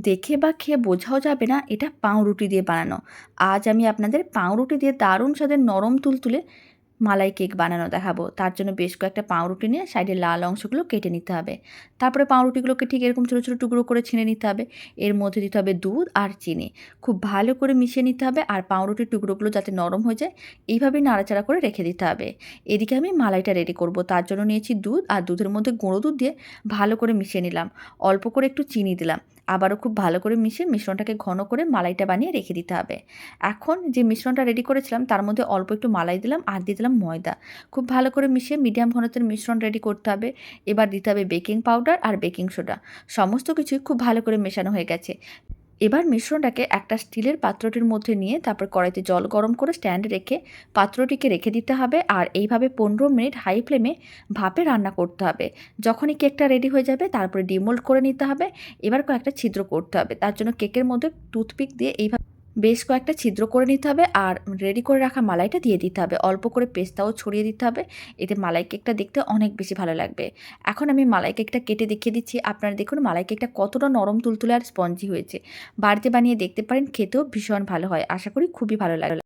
দেখে বা খেয়ে বোঝাও যাবে না এটা পাউরুটি দিয়ে বানানো। আজ আমি আপনাদের পাউরুটি দিয়ে দারুণ স্বাদের নরম তুলতুলে মালাই কেক বানানো দেখাবো। তার জন্য বেশ কয়েকটা পাউরুটি নিয়ে সাইডের লাল অংশগুলো কেটে নিতে হবে। তারপরে পাউরুটিগুলোকে ঠিক এরকম ছোটো ছোটো টুকরো করে ছিঁড়ে নিতে হবে। এর মধ্যে দিতে হবে দুধ আর চিনি। খুব ভালো করে মিশিয়ে নিতে হবে আর পাউরুটির টুকরোগুলো যাতে নরম হয়ে যায় এইভাবেই নাড়াচাড়া করে রেখে দিতে হবে। এদিকে আমি মালাইটা রেডি করব। তার জন্য নিয়েছি দুধ আর দুধের মধ্যে গুঁড়ো দুধ দিয়ে ভালো করে মিশিয়ে নিলাম। অল্প করে একটু চিনি দিলাম। আবারও খুব ভালো করে মিশিয়ে মিশ্রণটাকে ঘন করে মালাইটা বানিয়ে রেখে দিতে হবে। এখন যে মিশ্রণটা রেডি করেছিলাম তার মধ্যে অল্প একটু মালাই দিলাম আর দিয়ে দিলাম ময়দা। খুব ভালো করে মিশিয়ে মিডিয়াম ঘনত্বের মিশ্রণ রেডি করতে হবে। এবার দিতে হবে বেকিং পাউডার আর বেকিং সোডা। সমস্ত কিছুই খুব ভালো করে মেশানো হয়ে গেছে। এবার মিশ্রণটাকে একটা স্টিলের পাত্রটির মধ্যে নিয়ে তারপর কড়াইতে জল গরম করে স্ট্যান্ডে রেখে পাত্রটিকে রেখে দিতে হবে আর এইভাবে 15 মিনিট হাই ফ্লেমে ভাপে রান্না করতে হবে। যখনই কেকটা রেডি হয়ে যাবে তারপরে ডিমোল্ড করে নিতে হবে। এবার কয়েকটা ছিদ্র করতে হবে। তার জন্য কেকের মধ্যে টুথপিক দিয়ে এইভাবে বেশ কয়েকটা ছিদ্র করে নিতে হবে আর রেডি করে রাখা মালাইটা দিয়ে দিতে হবে। অল্প করে পেস্তাও ছড়িয়ে দিতে হবে। এতে মালাই কেকটা দেখতে অনেক বেশি ভালো লাগবে। এখন আমি মালাই কেকটা কেটে দেখিয়ে দিচ্ছি। আপনারা দেখুন মালাই কেকটা কতটা নরম তুলতুলে আর স্পঞ্জি হয়েছে। বাড়িতে বানিয়ে দেখতে পারেন, খেতেও ভীষণ ভালো হয়। আশা করি খুবই ভালো লাগবে।